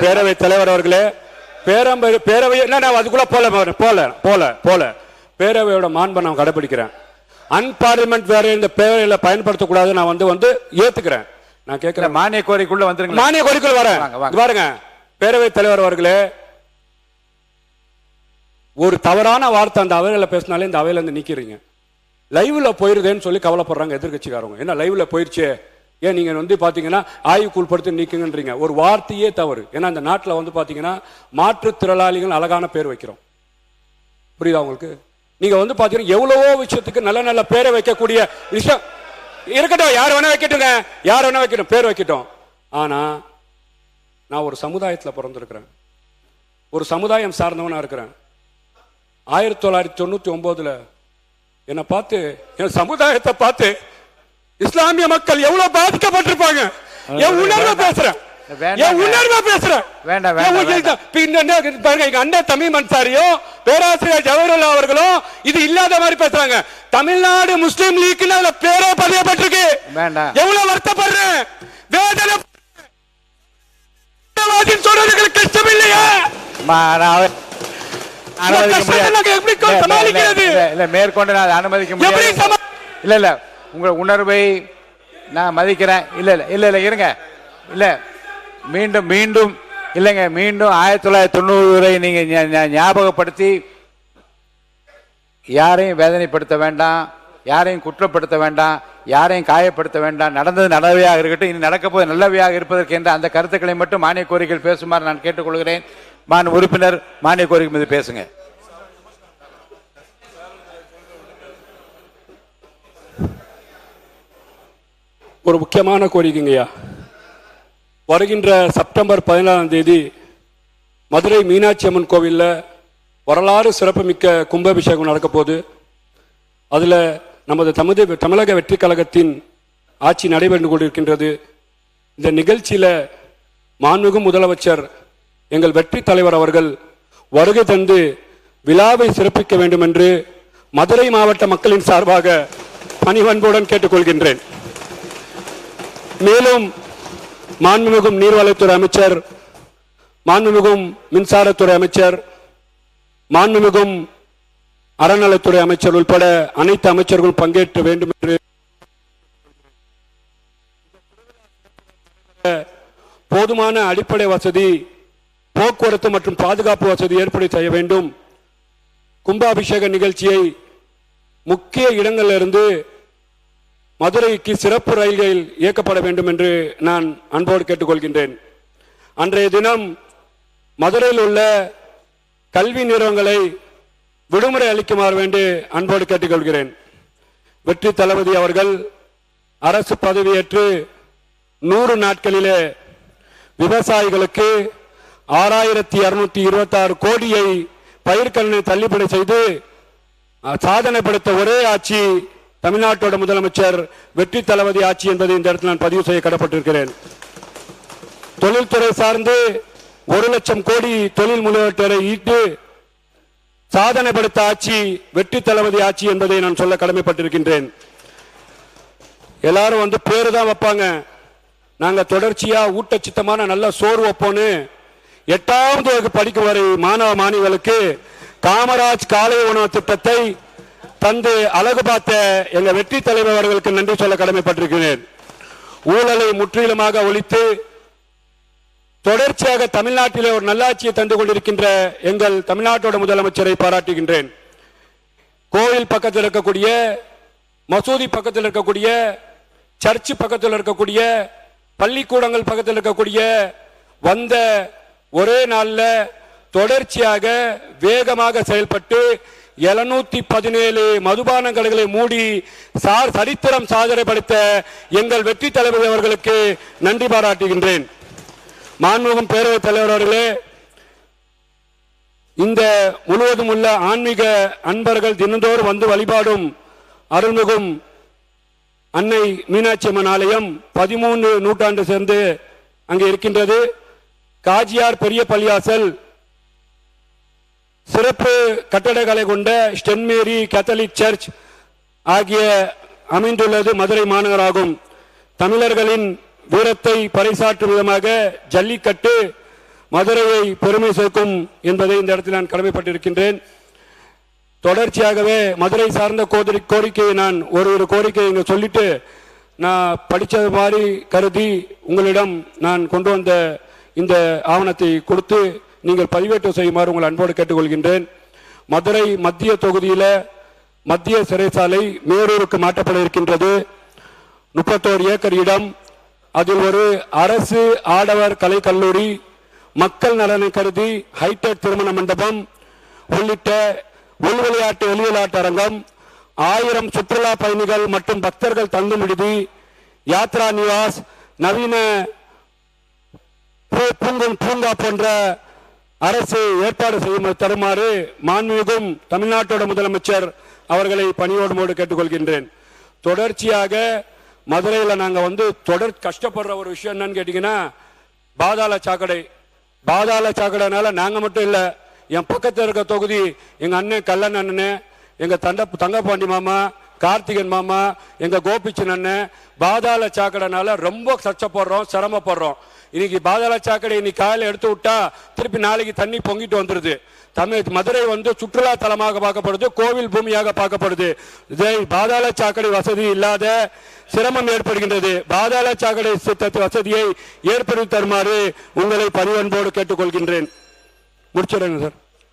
பேரவை தலைவர் அவர்களே, பேரவை நான் அதுக்குள்ள போல பேரவையோட மாண்பை நான் கடைபிடிக்கிறேன். அன்பார்லிமெண்ட் வேற இந்த பேரவையில பயன்படுத்தக்கூடாது. நான் வந்து ஏத்துக்கிறேன். நான் கேட்கிறேன், மானிய கோரிக்கைக்குள்ள வந்துருங்க. மானிய கோரிக்கைக்குள்ள வரேன். பாருங்க, பேரவை தலைவர் அவர்களே, ஒரு தவறான வார்த்தை அந்த அவையில பேசினாலே இந்த அவையில இருந்து நீக்கிறீங்க. லைவ்ல போயிருதேன்னு சொல்லி கவலைப்படுறாங்க எதிர்கட்சிக்காரங்க. என்ன லைவ்ல போயிருச்சே, ஏன் நீங்க வந்து பாத்தீங்கன்னா ஆய்வுக்கு உட்படுத்தி நீக்குங்கன்றீங்க. ஒரு வார்த்தையே தவறு. ஏன்னா இந்த நாட்டில் வந்து பாத்தீங்கன்னா மாற்றுத்திறனாளிகள் அழகான பேர் வைக்கிறோம். புரியுதா உங்களுக்கு? நீங்க வந்து பாத்தீங்கன்னா எவ்வளவோ விஷயத்துக்கு நல்ல நல்ல பேரை வைக்கக்கூடிய விஷயம் இருக்கட்டும். யார் வேணா வைக்கட்டுங்க, யார் வேணா வைக்கட்டும், பேர் வைக்கட்டும். ஆனா நான் ஒரு சமுதாயத்தில் பிறந்திருக்கிறேன், ஒரு சமுதாயம் சார்ந்தவனா இருக்கிறேன். 1999 என்னை பார்த்து, என் சமுதாயத்தை பார்த்து இஸ்லாமிய மக்கள் எவ்வளவு பாதிக்கப்பட்டிருப்பாங்க. என் உணர்வை பேசுறேன், என் உணர்வை பேசுறேன். எங்க அண்ணன் தமீம் அன்சாரியும் பேராசிரியர் ஜவஹர்லால் அவர்களும் இது இல்லாத மாதிரி பேசுறாங்க. தமிழ்நாடு முஸ்லிம் லீக் பேரே பதியப்பட்டிருக்கு. எவ்வளவு வருத்தப்படுறேன், வேதனை சொல்றதுக்கு கஷ்டம் இல்லையா? மேற்கொண்டு நான் அனுமதிக்க முடியாது. இல்ல இல்ல, உங்க உணர்வை நான் மதிக்கிறேன். இல்ல இல்ல இல்ல இல்ல இருங்க. இல்ல மீண்டும் மீண்டும் இல்லைங்க, மீண்டும் 1990 நீங்க ஞாபகப்படுத்தி யாரையும் வேதனைப்படுத்த வேண்டாம், யாரையும் குற்றப்படுத்த வேண்டாம், யாரையும் காயப்படுத்த வேண்டாம். நடந்தது நல்லவையாக இருக்கட்டும், இனி நடக்க போது நல்லவையாக இருப்பதற்கு என்ற அந்த கருத்துக்களை மட்டும் மானிய கோரிக்கையில் பேசுமாறு நான் கேட்டுக்கொள்கிறேன். உறுப்பினர் மானிய கோரிக்கை மீது பேசுங்க. ஒரு முக்கியமான கோரிக்கைங்கய்யா. வருகின்ற செப்டம்பர் 14ஆம் தேதி மதுரை மீனாட்சி அம்மன் கோவிலில் வரலாறு சிறப்புமிக்க கும்பாபிஷேகம் நடக்க போகுது. அதில் நமது தமிழக வெற்றி கழகத்தின் ஆட்சி நடைபெற்று கொண்டிருக்கின்றது. இந்த நிகழ்ச்சியில் மாண்புமிகு முதலமைச்சர் எங்கள் வெற்றி தலைவர் அவர்கள் வருகை தந்து விழாவை சிறப்பிக்க வேண்டும் என்று மதுரை மாவட்ட மக்களின் சார்பாக பணிவன்புடன் கேட்டுக்கொள்கின்றேன். மேலும் மாண்புமிகும் நீர்வளத்துறை அமைச்சர், மாண்புமிகும் மின்சாரத்துறை அமைச்சர், மாண்புமிகும் அறநிலைத்துறை அமைச்சர் உட்பட அனைத்து அமைச்சர்களும் பங்கேற்க வேண்டும் என்று போதுமான அடிப்படை வசதி, போக்குவரத்து மற்றும் பாதுகாப்பு வசதி ஏற்படுத்தி செய்ய வேண்டும். கும்பாபிஷேக நிகழ்ச்சியை முக்கிய இடங்களிலிருந்து மதுரைக்கு சிறப்பு ரயில்கள் இயக்கப்பட வேண்டும் என்று நான் அன்போடு கேட்டுக்கொள்கின்றேன். அன்றைய தினம் மதுரையில் உள்ள கல்வி நிறுவனங்களை விடுமுறை அளிக்குமாறு வேண்டி அன்போடு கேட்டுக்கொள்கிறேன். வெற்றி தளபதி அவர்கள் அரசு பதவியேற்று 100 நாட்களிலே விவசாயிகளுக்கு 6226 கோடியை பயிர்க்கடனை தள்ளுபடி செய்து சாதனை படைத்த ஒரே ஆட்சி தமிழ்நாட்டோட முதலமைச்சர் வெற்றி தளபதி ஆட்சி என்பதை இந்த இடத்தில் நான் பதிவு செய்ய கடப்பட்டிருக்கிறேன். தொழில்துறை சார்ந்து 1 லட்சம் கோடி தொழில் முதலீட்டை ஈட்டு சாதனை படைத்த ஆட்சி வெற்றி தளபதி ஆட்சி என்பதை நான் சொல்ல கடமைப்பட்டிருக்கின்றேன். எல்லாரும் வந்து பேரு தான் வைப்பாங்க, நாங்க தொடர்ச்சியா ஊட்டச்சித்தமான நல்ல சோறு வைப்போன்னு 8ஆவது வகுப்பு படிக்கும் வரை மாணவ மாணவிகளுக்கு காமராஜ் காலை உணவு திட்டத்தை தந்து அழகு பார்த்த எங்க வெற்றி தலைவர் அவர்களுக்கு நன்றி சொல்ல கடமைப்பட்டிருக்கிறேன். ஊழலை முற்றிலுமாக ஒழித்து தொடர்ச்சியாக தமிழ்நாட்டிலே ஒரு நல்லாட்சியை தந்து கொண்டிருக்கின்ற எங்கள் தமிழ்நாட்டோட முதலமைச்சரை பாராட்டுகின்றேன். கோயில் பக்கத்தில் இருக்கக்கூடிய, மசூதி பக்கத்தில் இருக்கக்கூடிய, சர்ச்சு பக்கத்தில் இருக்கக்கூடிய, பள்ளிக்கூடங்கள் பக்கத்தில் இருக்கக்கூடிய வந்த ஒரே நாள்ல தொடர்ச்சியாக வேகமாக செயல்பட்டு 717 மதுபான கடைகளை மூடி சரித்திரம் சாதனை படைத்த எங்கள் வெற்றி தலைவர் அவர்களுக்கு நன்றி பாராட்டுகின்றேன். மாண்புமிகு பேரவைத் தலைவர் அவர்களே, இந்த முழுவதும் உள்ள ஆன்மீக அன்பர்கள் தினந்தோறும் வந்து வழிபாடும் அருள்மிகும் அன்னை மீனாட்சி அம்மன் ஆலயம் 13 நூற்றாண்டு சேர்ந்து அங்கே இருக்கின்றது. காஜியார் பெரிய பள்ளியாசல் சிறப்பு கட்டடங்களை கொண்ட ஸ்டென்மேரி கேத்தலிக் சர்ச் ஆகிய அமைந்துள்ளது மதுரை மாநகராகும். தமிழர்களின் வீரத்தை பறைசாற்றும் விதமாக ஜல்லிக்கட்டு மதுரையை பெருமை சேர்க்கும் என்பதை இந்த இடத்தில் நான் கடமைப்பட்டிருக்கின்றேன். தொடர்ச்சியாகவே மதுரை சார்ந்த கோரிக்கையை நான் ஒரு கோரிக்கையை இங்க சொல்லிட்டு நான் படித்தது மாதிரி கருதி உங்களிடம் நான் கொண்டு வந்த இந்த ஆவணத்தை கொடுத்து நீங்கள் பதிவேற்றம் செய்யுமாறு உங்கள் அன்போடு கேட்டுக்கொள்கின்றேன். மதுரை மத்திய தொகுதியில் மத்திய சிறைச்சாலை மேரூருக்கு மாற்றப்பட இருக்கின்றது. 31 ஏக்கர் இடம், அதில் ஒரு அரசு ஆடவர் கலை கல்லூரி, மக்கள் நலனை கருதி ஹைடெக் திருமண மண்டபம் உள்ளிட்ட உள் விளையாட்டு அரங்கம், 1000 சுற்றுலா பயணிகள் மற்றும் பக்தர்கள் தங்கும் விடுதி, யாத்ரா நிவாஸ், நவீன பூங்கா போன்ற அரசு ஏற்பாடு செய்யும் தருமாறு மாண்புமிகும் தமிழ்நாட்டோட முதலமைச்சர் அவர்களை பணியோடு கேட்டுக்கொள்கின்றேன். தொடர்ச்சியாக மதுரையில் நாங்கள் தொடர் கஷ்டப்படுற ஒரு விஷயம் என்னன்னு கேட்டீங்கன்னா பாதாள சாக்கடைனால நாங்கள் மட்டும் இல்லை, என் பக்கத்தில் இருக்க தொகுதி எங்க அண்ணன் கல்லன் அண்ணன், எங்க தங்கப்பாண்டி மாமா, கார்த்திகன் மாமா, எங்க கோபிச்சன் அண்ணன் பாதாள சாக்கடைனால ரொம்ப கஷ்டப்படுறோம், சிரமப்படுறோம். இன்னைக்கு பாதாள சாக்கடை இன்னைக்கு காலையில் எடுத்து விட்டா திருப்பி நாளைக்கு தண்ணி பொங்கிட்டு வந்துருது. மதுரை சுற்றுலா தலமாக பார்க்கப்படுது, கோவில் பூமியாக பார்க்கப்படுது. இதை பாதாள சாக்கடை வசதி இல்லாத சிரமம் ஏற்படுகின்றது. பாதாள சாக்கடை வசதியை ஏற்படுத்தி தருமாறு உங்களை பணிவன்போடு கேட்டுக்கொள்கின்றேன். முடிச்சிடுங்க சார்.